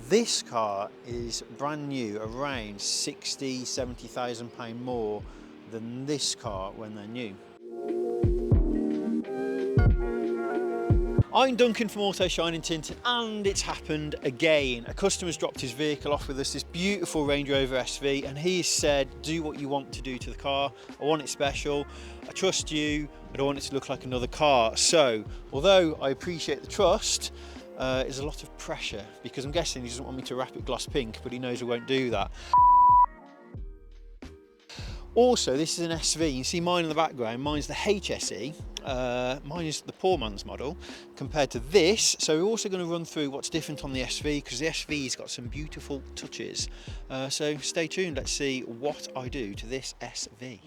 This car is brand new, around 60, 70,000 pound more than this car when they're new. I'm Duncan from Auto Shine in Tinting, and it's happened again. A customer's dropped his vehicle off with us, this beautiful Range Rover SV, and he said, do what you want to do to the car. I want it special. I trust you. I don't want it to look like another car. So, although I appreciate the trust, there's a lot of pressure, because I'm guessing he doesn't want me to wrap it gloss pink, but he knows I won't do that. Also, this is an SV. You see mine in the background. Mine's the HSE. Mine is the poor man's model compared to this. So we're also going to run through what's different on the SV, because the SV's got some beautiful touches. So stay tuned. Let's see what I do to this SV.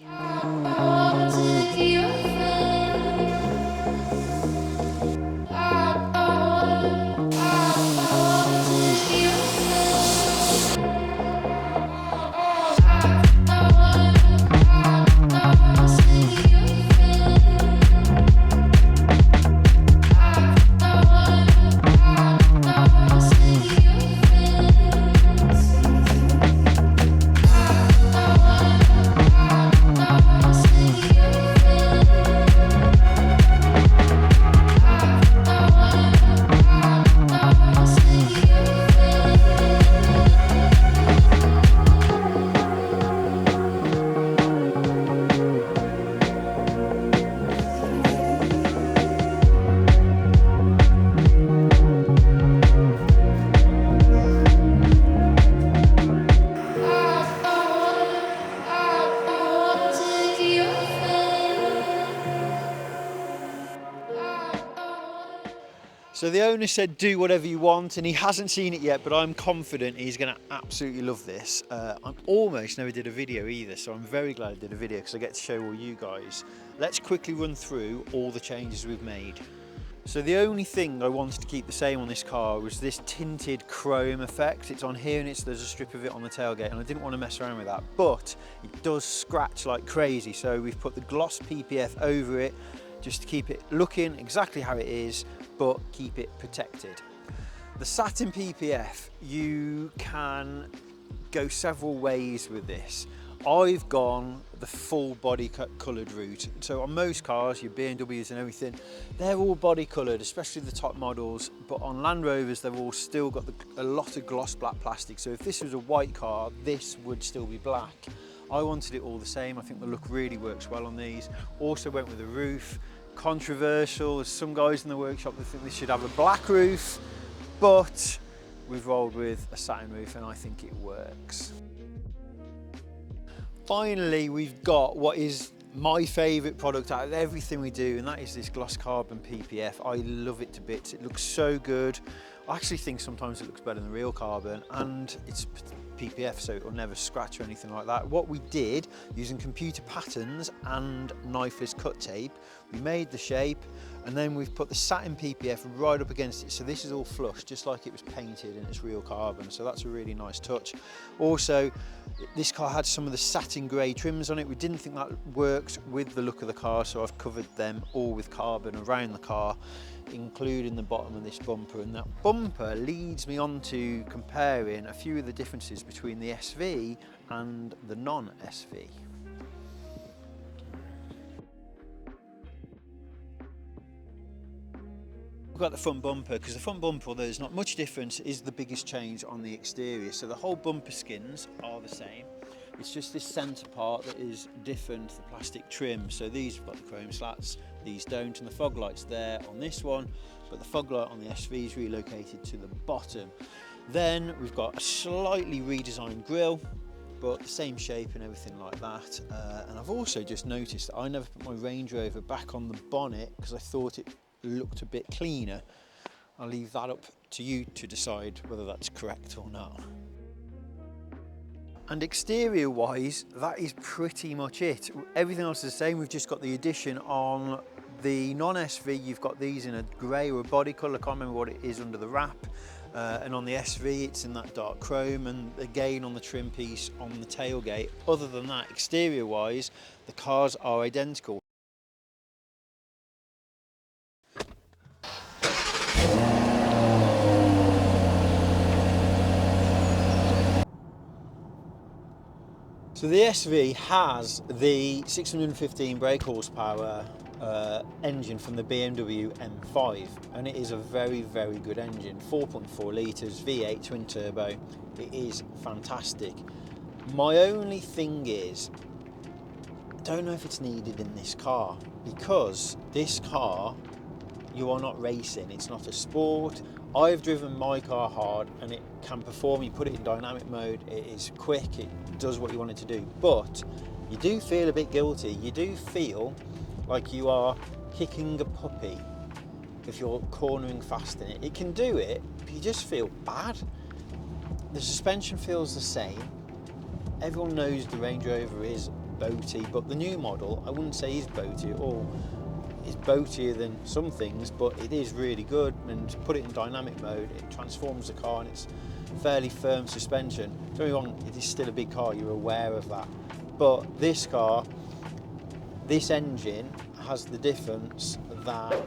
So the owner said do whatever you want, and he hasn't seen it yet, but I'm confident he's going to absolutely love this. I almost never did a video either, so I'm very glad I did a video because I get to show all you guys. Let's quickly run through all the changes we've made. So the only thing I wanted to keep the same on this car was this tinted chrome effect. It's on here, and there's a strip of it on the tailgate, and I didn't want to mess around with that, but it does scratch like crazy. So we've put the gloss PPF over it just to keep it looking exactly how it is, but keep it protected. The satin PPF, you can go several ways with this. I've gone the full body coloured route. So on most cars, your BMWs and everything, they're all body coloured, especially the top models, but on Land Rovers, they've all still got a lot of gloss black plastic. So if this was a white car, this would still be black. I wanted it all the same. I think the look really works well on these. Also went with the roof. Controversial, there's some guys in the workshop that think this should have a black roof, but we've rolled with a satin roof and I think it works. Finally, we've got what is my favourite product out of everything we do, and that is this gloss carbon PPF. I love it to bits. It looks so good. I actually think sometimes it looks better than real carbon, and it's PPF, so it will never scratch or anything like that. What we did, using computer patterns and knifeless cut tape, we made the shape, and then we've put the satin PPF right up against it, so this is all flush, just like it was painted and it's real carbon, so that's a really nice touch. Also, this car had some of the satin grey trims on it. We didn't think that worked with the look of the car, so I've covered them all with carbon around the car, including the bottom of this bumper, and that bumper leads me on to comparing a few of the differences between the SV and the non-SV. We've got the front bumper, because the front bumper, although there's not much difference, is the biggest change on the exterior. So the whole bumper skins are the same. It's just this centre part that is different, the plastic trim. So these have got the chrome slats, these don't, and the fog light's there on this one, but the fog light on the SV is relocated to the bottom. Then we've got a slightly redesigned grille, but the same shape and everything like that. And I've also just noticed that I never put my Range Rover back on the bonnet because I thought it looked a bit cleaner. I'll leave that up to you to decide whether that's correct or not. And exterior wise, that is pretty much it. Everything else is the same. We've just got the addition on the non-SV. You've got these in a grey or a body colour. I can't remember what it is under the wrap. And on the SV, it's in that dark chrome, and again on the trim piece on the tailgate. Other than that, exterior wise, the cars are identical. So the SV has the 615 brake horsepower engine from the BMW M5, and it is a very, very good engine. 4.4 litres, V8 twin turbo. It is fantastic. My only thing is, I don't know if it's needed in this car, because this car, you are not racing, it's not a sport. I've driven my car hard and it can perform. You put it in dynamic mode, it is quick, it does what you want it to do, but you do feel a bit guilty. You do feel like you are kicking a puppy if you're cornering fast in it. It can do it, but you just feel bad. The suspension feels the same. Everyone knows the Range Rover is boaty, but the new model, I wouldn't say is boaty at all. It's boatier than some things, but it is really good, and put it in dynamic mode, it transforms the car, and it's fairly firm suspension. Don't get me wrong, it is still a big car, you're aware of that. But this car, this engine has the difference that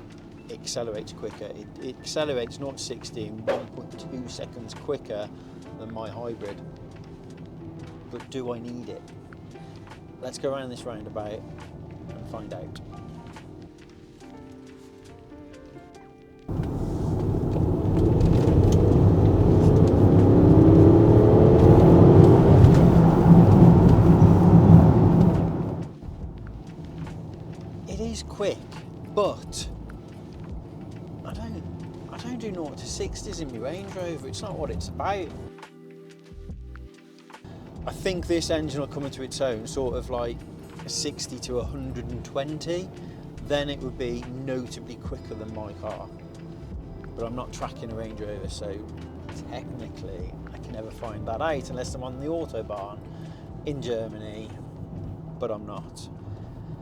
it accelerates quicker. It accelerates 0 to 60 in 1.2 seconds quicker than my hybrid. But do I need it? Let's go around this roundabout and find out. It is quick, but I don't do 0 to 60s in my Range Rover. It's not what it's about. I think this engine will come into its own sort of like 60 to 120, then it would be notably quicker than my car. But I'm not tracking a Range Rover, so technically I can never find that out unless I'm on the Autobahn in Germany, but I'm not.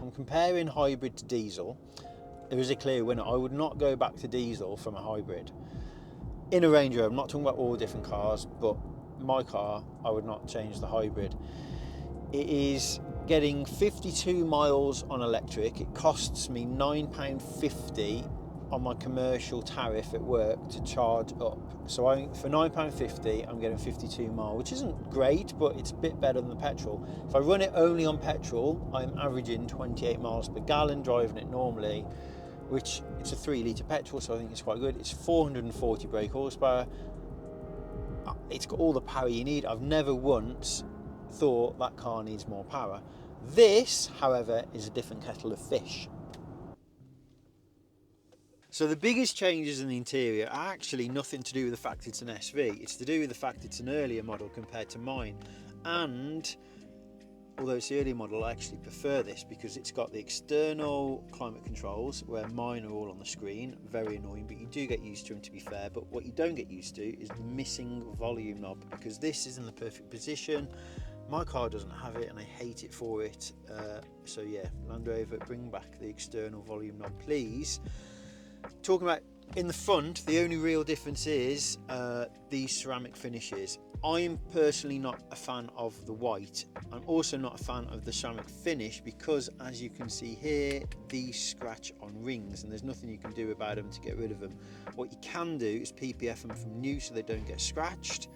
I'm comparing hybrid to diesel. There is a clear winner. I would not go back to diesel from a hybrid. In a Range Rover, I'm not talking about all different cars, but my car, I would not change the hybrid. It is getting 52 miles on electric. It costs me £9.50 on my commercial tariff at work to charge up. So for £9.50, I'm getting 52 miles, which isn't great, but it's a bit better than the petrol. If I run it only on petrol, I'm averaging 28 miles per gallon driving it normally, which it's a 3 litre petrol, so I think it's quite good. It's 440 brake horsepower. It's got all the power you need. I've never once thought that car needs more power. This, however, is a different kettle of fish. So the biggest changes in the interior are actually nothing to do with the fact it's an SV. It's to do with the fact it's an earlier model compared to mine. And although it's the earlier model, I actually prefer this because it's got the external climate controls where mine are all on the screen. Very annoying, but you do get used to them, to be fair. But what you don't get used to is the missing volume knob, because this is in the perfect position. My car doesn't have it and I hate it for it. So yeah, Land Rover, bring back the external volume knob, please. Talking about in the front, the only real difference is these ceramic finishes. I'm personally not a fan of the white. I'm also not a fan of the ceramic finish because, as you can see here, these scratch on rings and there's nothing you can do about them to get rid of them. What you can do is PPF them from new so they don't get scratched.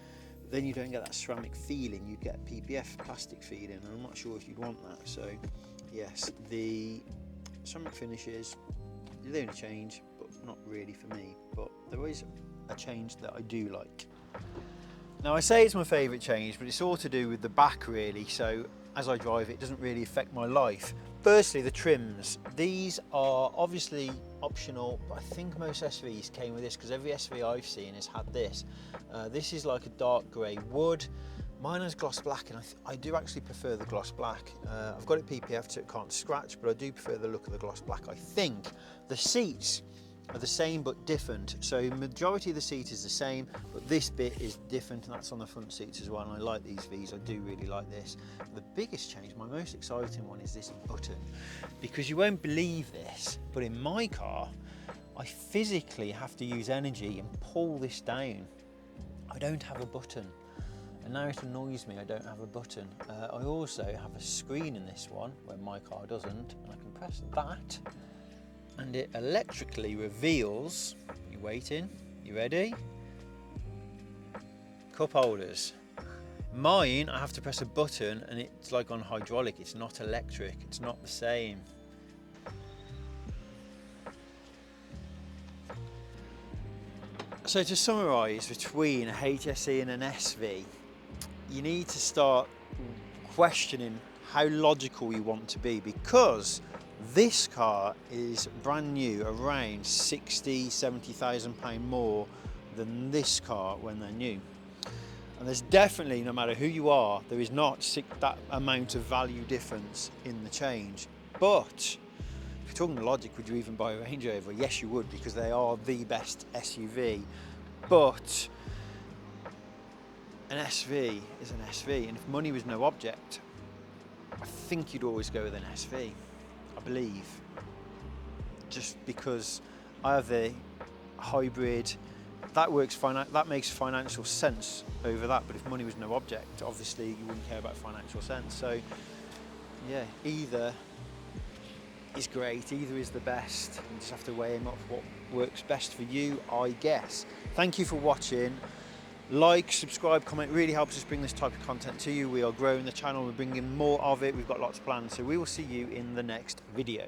Then you don't get that ceramic feeling, you get PPF plastic feeling, and I'm not sure if you'd want that. So yes, the ceramic finishes, they only change, but not really for me. But there is a change that I do like. Now I say it's my favourite change, but it's all to do with the back really, so as I drive it doesn't really affect my life. Firstly, the trims. These are obviously optional, but I think most SVs came with this because every SV I've seen has had this. This is like a dark grey wood. Mine has gloss black, and I do actually prefer the gloss black. I've got it PPF so it can't scratch, but I do prefer the look of the gloss black, I think. The seats are the same but different. So majority of the seat is the same, but this bit is different, and that's on the front seats as well. And I like these V's, I do really like this. The biggest change, my most exciting one, is this button, because you won't believe this, but in my car, I physically have to use energy and pull this down. I don't have a button. And now it annoys me I don't have a button. I also have a screen in this one where my car doesn't, and I can press that and it electrically reveals, you waiting, you ready? Cup holders. Mine, I have to press a button and it's like on hydraulic, it's not electric, it's not the same. So to summarise, between a HSE and an SV, you need to start questioning how logical you want to be, because this car is brand new, around 60,000–70,000 pound more than this car when they're new. And there's definitely, no matter who you are, there is not that amount of value difference in the change. But if you're talking logic, would you even buy a Range Rover? Yes, you would, because they are the best SUV. But an SV is an SV, and if money was no object, I think you'd always go with an SV, I believe. Just because I have a hybrid, that makes financial sense over that. But if money was no object, obviously you wouldn't care about financial sense. So yeah, either is great, either is the best. You just have to weigh them up, what works best for you, I guess. Thank you for watching. Like, subscribe, comment, really helps us bring this type of content to you. We are growing the channel, we're bringing more of it, we've got lots planned, so we will see you in the next video.